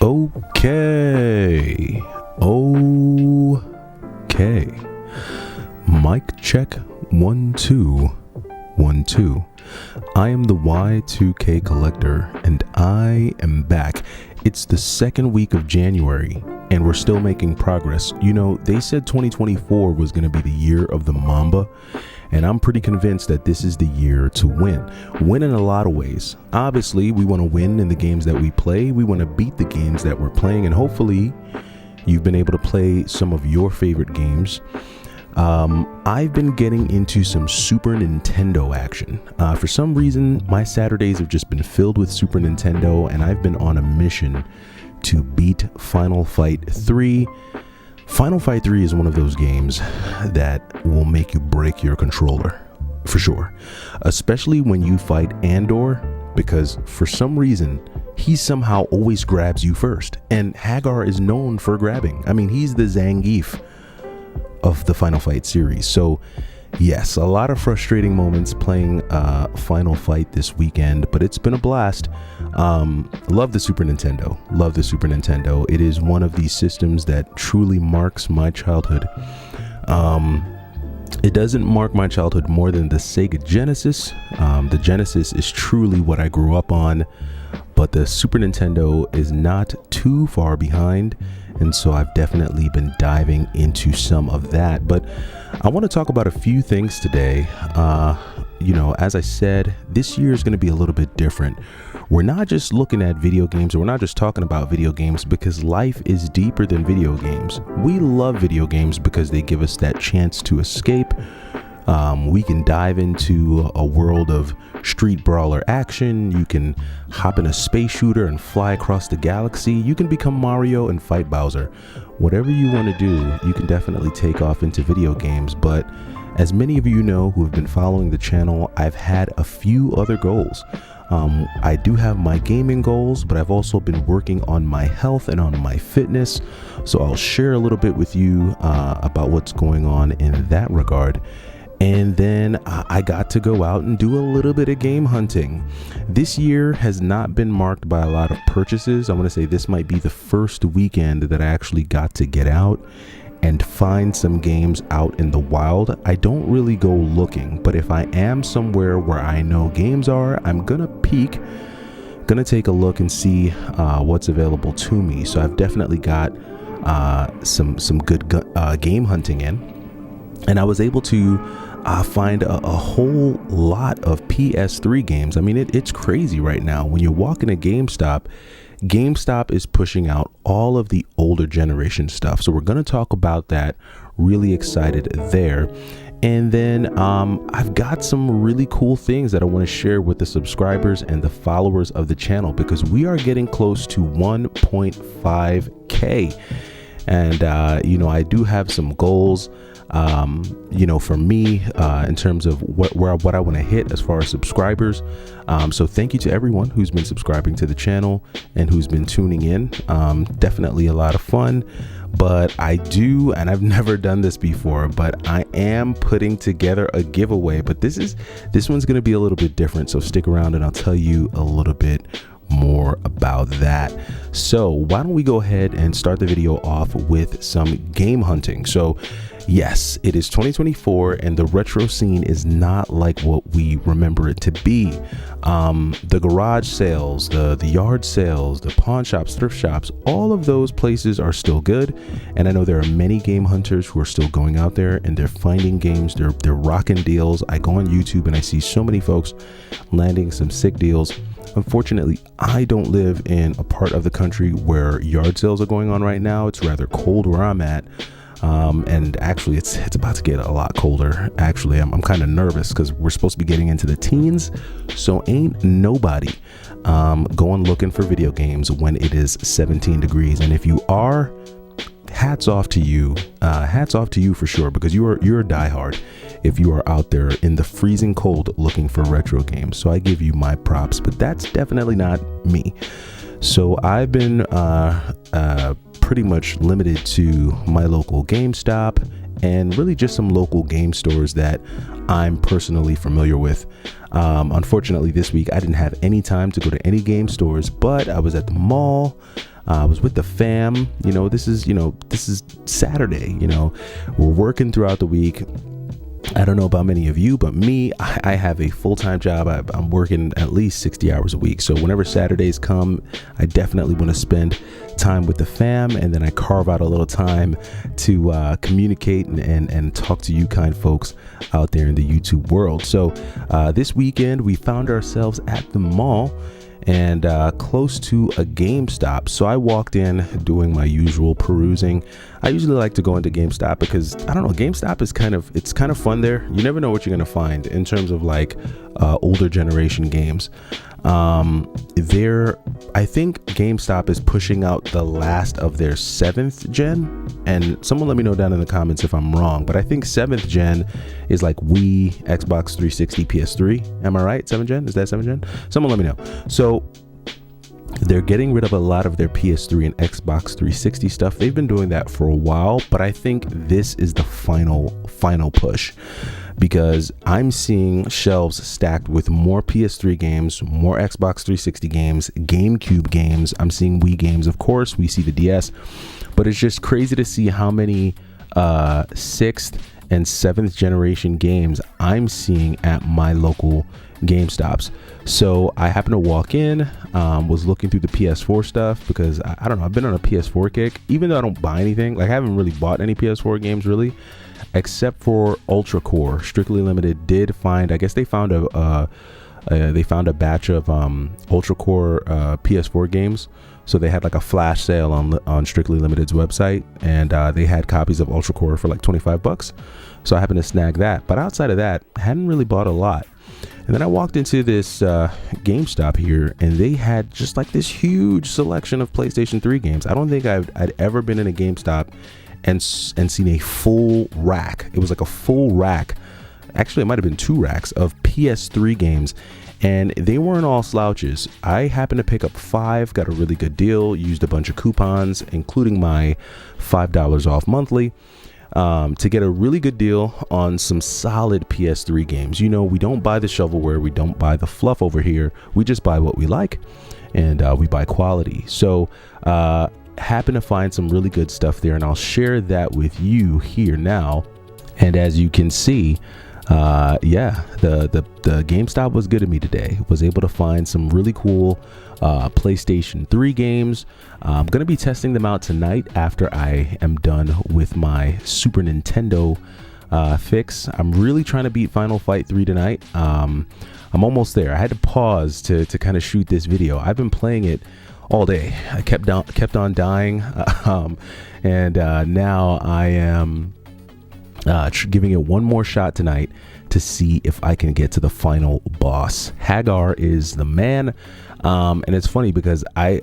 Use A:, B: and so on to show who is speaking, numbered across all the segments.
A: Okay. Mic check 1 2 1 2. I am the Y2K Collector, and I am back. It's the second week of January, and we're still making progress. You know, they said 2024 was going to be the year of the Mamba, and I'm pretty convinced that this is the year to win. Win in a lot of ways. Obviously, we want to win in the games that we play. We want to beat the games that we're playing, and hopefully you've been able to play some of your favorite games. I've been getting into some Super Nintendo action. For some reason, my Saturdays have just been filled with Super Nintendo, and I've been on a mission to beat Final Fight 3. Final Fight 3 is one of those games that will make you break your controller, for sure. Especially when you fight Andor, because for some reason, he somehow always grabs you first. And Hagar is known for grabbing. I mean, he's the Zangief of the Final Fight series. So yes, a lot of frustrating moments playing Final Fight this weekend, but it's been a blast. Love the Super Nintendo. It is one of these systems that truly marks my childhood. It doesn't mark my childhood more than the Sega Genesis. The Genesis is truly what I grew up on, but the Super Nintendo is not too far behind, and so I've definitely been diving into some of that. But I want to talk about a few things today. You know, as I said, this year is going to be a little bit different. We're not just looking at video games, or we're not just talking about video games, because life is deeper than video games. We love video games because they give us that chance to escape. We can dive into a world of street brawler action. You can hop in a space shooter and fly across the galaxy. You can become Mario and fight Bowser. Whatever you want to do, you can definitely take off into video games. But as many of you know who have been following the channel, I've had a few other goals. I do have my gaming goals, but I've also been working on my health and on my fitness. So I'll share a little bit with you about what's going on in that regard. And then I got to go out and do a little bit of game hunting. This year has not been marked by a lot of purchases. I want to say this might be the first weekend that I actually got to get out and find some games out in the wild. I don't really go looking, but if I am somewhere where I know games are, I'm gonna peek, gonna take a look and see what's available to me. So I've definitely got some good game hunting in, and I was able to find a whole lot of PS3 games. I mean, it's crazy right now. When you walk in a GameStop is pushing out all of the older generation stuff. So we're going to talk about that. Really excited there. And then I've got some really cool things that I want to share with the subscribers and the followers of the channel, because we are getting close to 1.5K. And, you know, I do have some goals. You know, for me, in terms of what I want to hit as far as subscribers. So thank you to everyone who's been subscribing to the channel and who's been tuning in. Definitely a lot of fun, but I do, and I've never done this before, but I am putting together a giveaway, but this one's going to be a little bit different. So stick around and I'll tell you a little bit more about that. So why don't we go ahead and start the video off with some game hunting. So yes, it is 2024 and the retro scene is not like what we remember it to be. The garage sales, the yard sales, the pawn shops, thrift shops, all of those places are still good. And I know there are many game hunters who are still going out there and they're finding games, they're rocking deals. I go on YouTube and I see so many folks landing some sick deals. Unfortunately, I don't live in a part of the country where yard sales are going on right now. It's rather cold where I'm at. And actually it's about to get a lot colder. Actually, I'm kind of nervous because we're supposed to be getting into the teens. So ain't nobody going looking for video games when it is 17 degrees. And if you are, hats off to you for sure, because you're a diehard if you are out there in the freezing cold looking for retro games. So I give you my props, but that's definitely not me. So I've been pretty much limited to my local GameStop and really just some local game stores that I'm personally familiar with. Unfortunately, this week I didn't have any time to go to any game stores, but I was at the mall. I was with the fam. This is Saturday. We're working throughout the week. I don't know about many of you, but me, I have a full-time job. I'm working at least 60 hours a week. So whenever Saturdays come, I definitely want to spend time with the fam, and then I carve out a little time to communicate and talk to you kind folks out there in the YouTube world. So this weekend, we found ourselves at the mall and close to a GameStop. So I walked in doing my usual perusing. I usually like to go into GameStop because GameStop is kind of fun there. You never know what you're gonna find in terms of like older generation games. I think GameStop is pushing out the last of their 7th gen, and someone let me know down in the comments if I'm wrong, but I think 7th gen is like Wii, Xbox 360, PS3. Am I right? 7th gen? Is that 7th gen? Someone let me know. So they're getting rid of a lot of their PS3 and Xbox 360 stuff. They've been doing that for a while, but I think this is the final push, because I'm seeing shelves stacked with more PS3 games, more Xbox 360 games, GameCube games. I'm seeing Wii games, of course. We see the DS, but it's just crazy to see how many 6th and 7th generation games I'm seeing at my local GameStops. So I happened to walk in, was looking through the PS4 stuff because I don't know, I've been on a PS4 kick, even though I don't buy anything. Like I haven't really bought any PS4 games really, except for Ultra Core. Strictly Limited did find, I guess they found a batch of Ultra Core PS4 games. So they had like a flash sale on Strictly Limited's website, and they had copies of Ultra Core for like $25. So I happened to snag that. But outside of that, I hadn't really bought a lot. And then I walked into this GameStop here, and they had just like this huge selection of PlayStation 3 games. I don't think I'd ever been in a GameStop and seen a full rack. It was like a full rack. Actually, it might have been 2 racks of PS3 games, and they weren't all slouches. I happened to pick up 5, got a really good deal, used a bunch of coupons, including my $5 off monthly, to get a really good deal on some solid PS3 games. We don't buy the shovelware, we don't buy the fluff over here. We just buy what we like, and we buy quality. So happen to find some really good stuff there, and I'll share that with you here now. And as you can see, the GameStop was good to me today. Was able to find some really cool PlayStation 3 games. I'm going to be testing them out tonight after I am done with my Super Nintendo fix. I'm really trying to beat Final Fight 3 tonight. I'm almost there. I had to pause to kind of shoot this video. I've been playing it all day. I kept on dying, and now I am giving it one more shot tonight to see if I can get to the final boss. Hagar is the man. And it's funny because I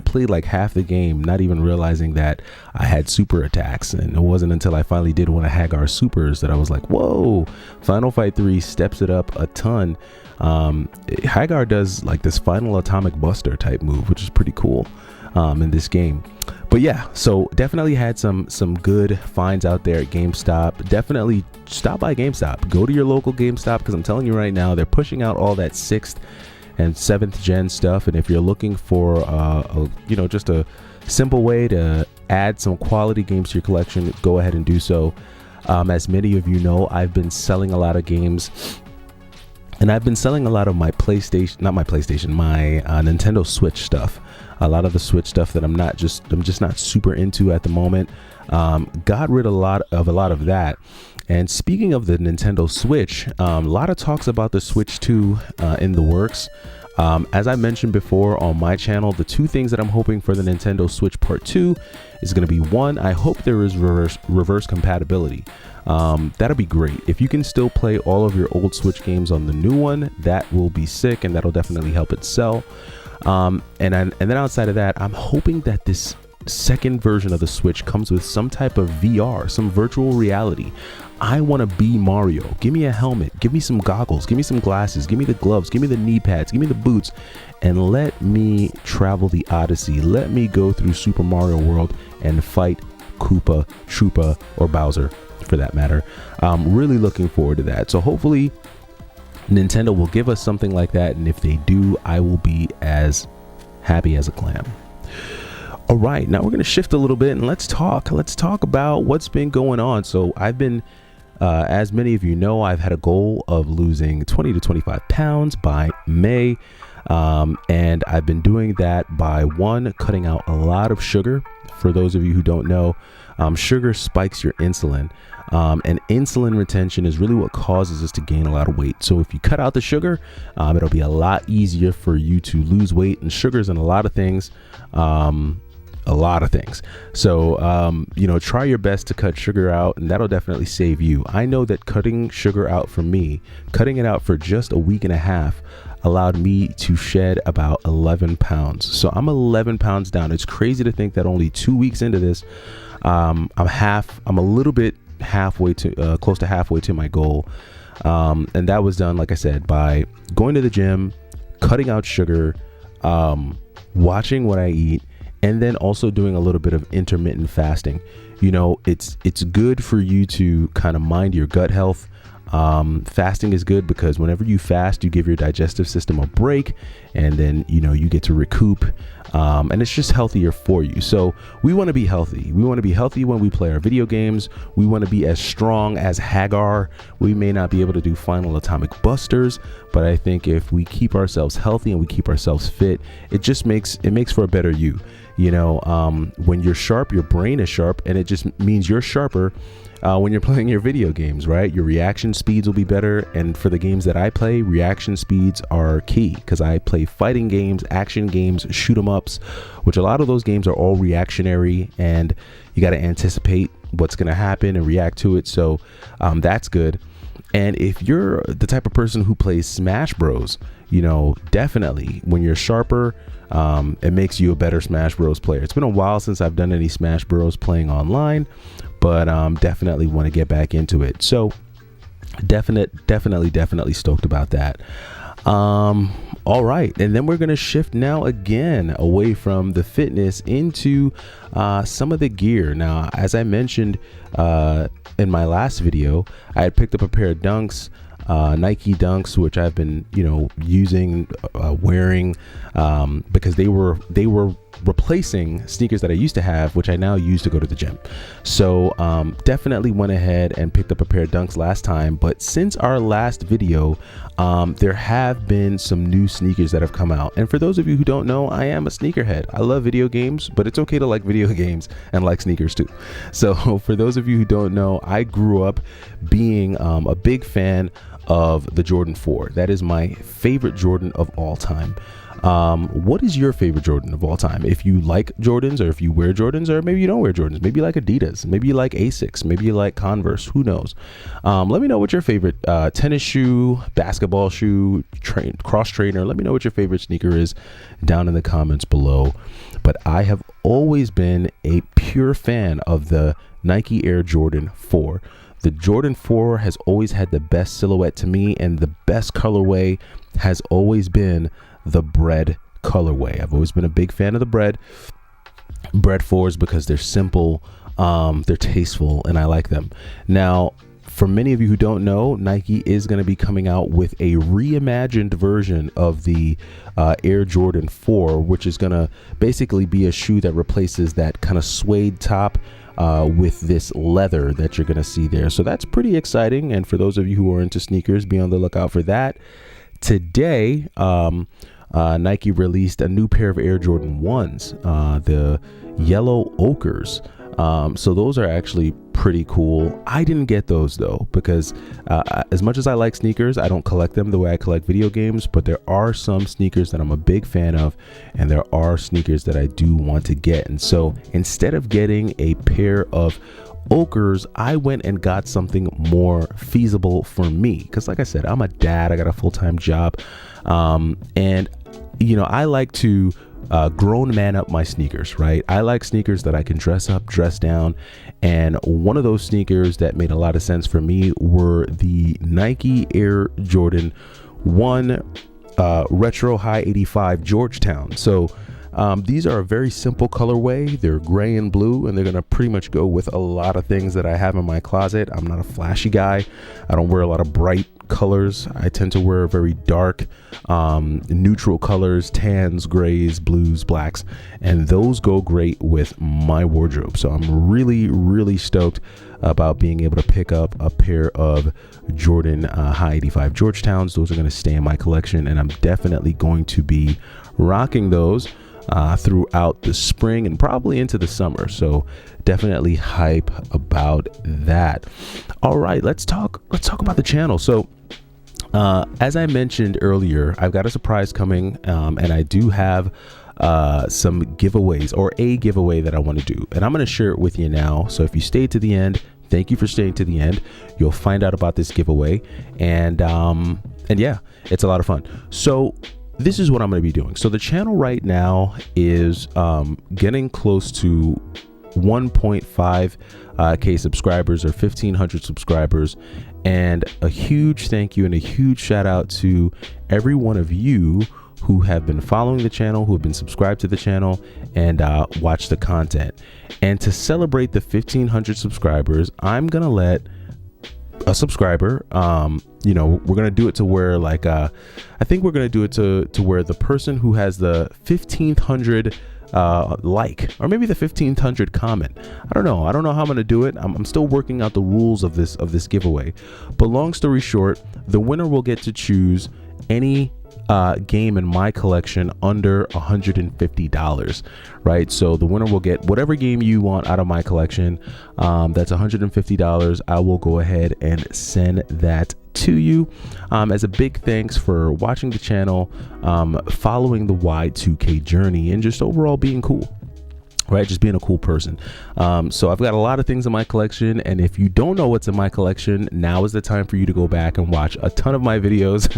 A: played like half the game not even realizing that I had super attacks, and it wasn't until I finally did one of Hagar's supers that I was like, whoa, Final Fight 3 steps it up a ton. Hagar does like this final atomic buster type move, which is pretty cool in this game. But yeah, so definitely had some good finds out there at GameStop. Definitely stop by GameStop. Go to your local GameStop, because I'm telling you right now, they're pushing out all that 6th and 7th gen stuff. And if you're looking for just a simple way to add some quality games to your collection, go ahead and do so. As many of you know, I've been selling a lot of games, and I've been selling a lot of my Nintendo Switch stuff. A lot of the Switch stuff that I'm just not super into at the moment. Got rid of a lot of that. And speaking of the Nintendo Switch, a lot of talks about the Switch 2 in the works. As I mentioned before on my channel, the 2 things that I'm hoping for the Nintendo Switch Part 2 is going to be, 1, I hope there is reverse compatibility. That'll be great. If you can still play all of your old Switch games on the new one, that will be sick, and that'll definitely help it sell. And then outside of that, I'm hoping that this second version of the Switch comes with some type of VR, some virtual reality. I want to be Mario. Give me a helmet, give me some goggles, give me some glasses, give me the gloves, give me the knee pads, give me the boots, and let me travel the Odyssey. Let me go through Super Mario World and fight Koopa, Troopa, or Bowser for that matter. Really looking forward to that. So hopefully Nintendo will give us something like that, and if they do, I will be as happy as a clam. All right, now we're going to shift a little bit and let's talk about what's been going on. So I've been, as many of you know, I've had a goal of losing 20 to 25 pounds by May. And I've been doing that by cutting out a lot of sugar. For those of you who don't know, sugar spikes your insulin. And insulin retention is really what causes us to gain a lot of weight. So if you cut out the sugar, it'll be a lot easier for you to lose weight. And sugar's in a lot of things. So, try your best to cut sugar out, and that'll definitely save you. I know that cutting sugar out for me, cutting it out for just a week and a half, allowed me to shed about 11 pounds. So I'm 11 pounds down. It's crazy to think that only 2 weeks into this, I'm a little bit halfway to, close to halfway to my goal. And that was done, like I said, by going to the gym, cutting out sugar, watching what I eat, and then also doing a little bit of intermittent fasting. It's good for you to kind of mind your gut health. Fasting is good because whenever you fast, you give your digestive system a break, and then you get to recoup, and it's just healthier for you. So we want to be healthy. We want to be healthy when we play our video games. We want to be as strong as Hagar. We may not be able to do Final Atomic Busters, but I think if we keep ourselves healthy and we keep ourselves fit, it makes for a better you. When you're sharp, your brain is sharp, and it just means you're sharper when you're playing your video games, right? Your reaction speeds will be better. And for the games that I play, reaction speeds are key because I play fighting games, action games, shoot 'em ups, which a lot of those games are all reactionary, and you got to anticipate what's going to happen and react to it. So that's good. And if you're the type of person who plays Smash Bros, definitely when you're sharper, it makes you a better Smash Bros player. It's been a while since I've done any Smash Bros playing online, but definitely want to get back into it. So definitely stoked about that. All right, and then we're going to shift now again away from the fitness into some of the gear. Now, as I mentioned in my last video, I had picked up a pair of Dunks, Nike Dunks, which I've been using, wearing, because they were replacing sneakers that I used to have, which I now use to go to the gym. So definitely went ahead and picked up a pair of Dunks last time, but since our last video, there have been some new sneakers that have come out. And for those of you who don't know, I am a sneakerhead. I love video games, but it's okay to like video games and like sneakers too. So for those of you who don't know, I grew up being a big fan of the Jordan 4. That is my favorite Jordan of all time. What is your favorite Jordan of all time? If you like Jordans, or if you wear Jordans, or maybe you don't wear Jordans, maybe you like Adidas, maybe you like Asics, maybe you like Converse, who knows? Let me know what your favorite tennis shoe, basketball shoe, cross trainer, let me know what your favorite sneaker is down in the comments below. But I have always been a pure fan of the Nike Air Jordan 4. The Jordan 4 has always had the best silhouette to me, and the best colorway has always been the bread colorway. I've always been a big fan of the bread 4s because they're simple, they're tasteful, and I like them. Now, for many of you who don't know, Nike is going to be coming out with a reimagined version of the Air Jordan 4, which is going to basically be a shoe that replaces that kind of suede top with this leather that you're going to see there. So that's pretty exciting. And for those of you who are into sneakers, be on the lookout for that. Today, Nike released a new pair of Air Jordan 1s, the yellow ochres. So those are actually pretty cool. I didn't get those though, because as much as I like sneakers, I don't collect them the way I collect video games, but there are some sneakers that I'm a big fan of, and there are sneakers that I do want to get. And so instead of getting a pair of ochres, I went and got something more feasible for me, because like I said, I'm a dad, I got a full-time job, and I like to grown man up my sneakers, right? I like sneakers that I can dress up, dress down, and one of those sneakers that made a lot of sense for me were the Nike Air Jordan 1 Retro High 85 Georgetown. So These are a very simple colorway. They're gray and blue, and they're going to pretty much go with a lot of things that I have in my closet. I'm not a flashy guy. I don't wear a lot of bright colors. I tend to wear very dark, neutral colors, tans, grays, blues, blacks, and those go great with my wardrobe. So I'm really, really stoked about being able to pick up a pair of Jordan High 85 Georgetowns. Those are going to stay in my collection, and I'm definitely going to be rocking those throughout the spring and probably into the summer. So definitely hype about that. All right, let's talk about the channel. So as I mentioned earlier, I've got a surprise coming, and I do have some giveaways, or a giveaway that I want to do, and I'm going to share it with you now. So if you stayed to the end, thank you for staying to the end. You'll find out about this giveaway, and yeah, it's a lot of fun. So this is what I'm going to be doing. So the channel right now is getting close to 1.5k subscribers, or 1,500 subscribers, and a huge thank you and a huge shout out to every one of you who have been following the channel, who have been subscribed to the channel, and watch the content. And to celebrate the 1,500 subscribers, I'm gonna let a subscriber, you know, we're gonna do it to where, like, I think we're gonna do it to where the person who has the 1,500 like, or maybe the 1,500 comment. I don't know how I'm gonna do it. I'm still working out the rules of this giveaway. But long story short, the winner will get to choose any game in my collection under $150, right? So the winner will get whatever game you want out of my collection. That's $150. I will go ahead and send that to you as a big thanks for watching the channel, following the Y2K journey, and just overall being cool. Right, just being a cool person. So I've got a lot of things in my collection, and if you don't know what's in my collection, now is the time for you to go back and watch a ton of my videos.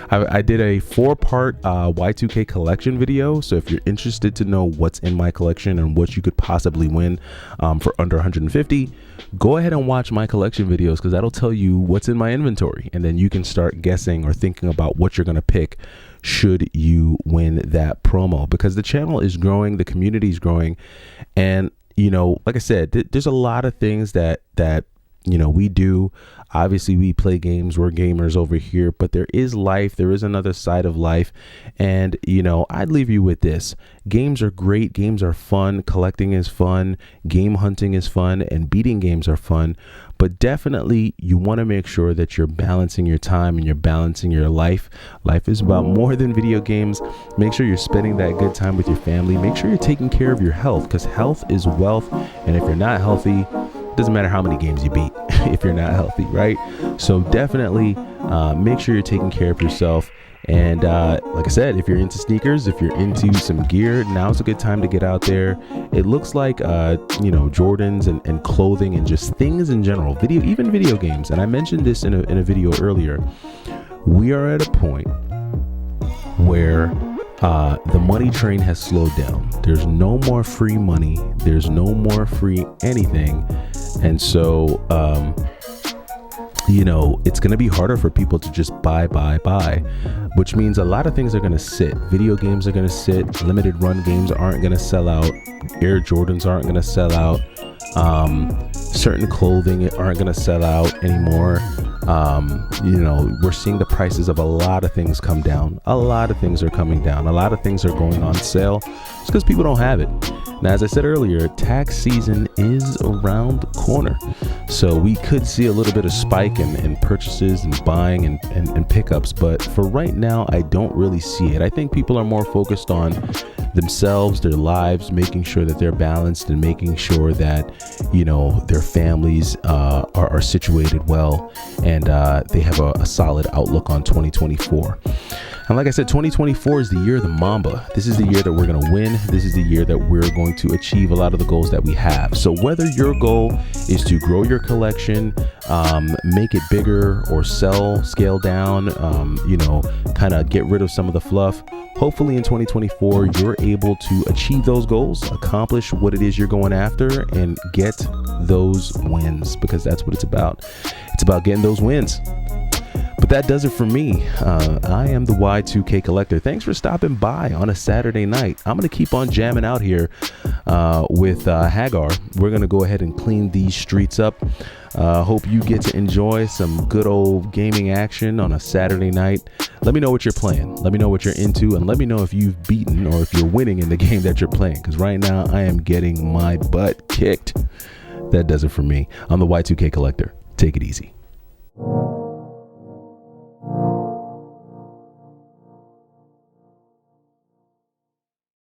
A: I did a 4-part Y2K collection video, so if you're interested to know what's in my collection and what you could possibly win for under 150, go ahead and watch my collection videos, because that'll tell you what's in my inventory, and then you can start guessing or thinking about what you're gonna pick should you win that promo, because the channel is growing, the community is growing, and you know, like I said, there's a lot of things that you know we do. Obviously we play games, we're gamers over here, but there is life, there is another side of life. And you know, I'd leave you with this: games are great, games are fun, collecting is fun, game hunting is fun, and beating games are fun. But definitely you want to make sure that you're balancing your time and you're balancing your life. Life is about more than video games. Make sure you're spending that good time with your family. Make sure you're taking care of your health, because health is wealth. And if you're not healthy, it doesn't matter how many games you beat if you're not healthy, right? So definitely make sure you're taking care of yourself. And like I said, if you're into sneakers, if you're into some gear, now's a good time to get out there. It looks like you know, Jordans and clothing and just things in general, even video games. And I mentioned this in a video earlier. We are at a point where the money train has slowed down. There's no more free money, there's no more free anything. And so you know, it's going to be harder for people to just buy, which means a lot of things are going to sit. Video games are going to sit. Limited run games aren't going to sell out. Air Jordans aren't going to sell out. Certain clothing aren't going to sell out anymore. You know, we're seeing the prices of a lot of things come down. A lot of things are coming down. A lot of things are going on sale. It's because people don't have it. Now, as I said earlier, tax season is around the corner. So we could see a little bit of spike in purchases and buying and pickups. But for right now, I don't really see it. I think people are more focused on themselves, their lives, making sure that they're balanced and making sure that, you know, their families are situated well, and they have a solid outlook on 2024. And like I said, 2024 is the year of the Mamba. This is the year that we're going to win. This is the year that we're going to achieve a lot of the goals that we have. So whether your goal is to grow your collection, make it bigger, or scale down, you know, kind of get rid of some of the fluff, hopefully in 2024, you're able to achieve those goals, accomplish what it is you're going after, and get those wins, because that's what it's about. It's about getting those wins. But that does it for me. I am the Y2K Collector. Thanks for stopping by on a Saturday night. I'm going to keep on jamming out here with Hagar. We're going to go ahead and clean these streets up. Hope you get to enjoy some good old gaming action on a Saturday night. Let me know what you're playing. Let me know what you're into, and let me know if you've beaten or if you're winning in the game that you're playing, because right now I am getting my butt kicked. That does it for me. I'm the Y2K Collector. Take it easy.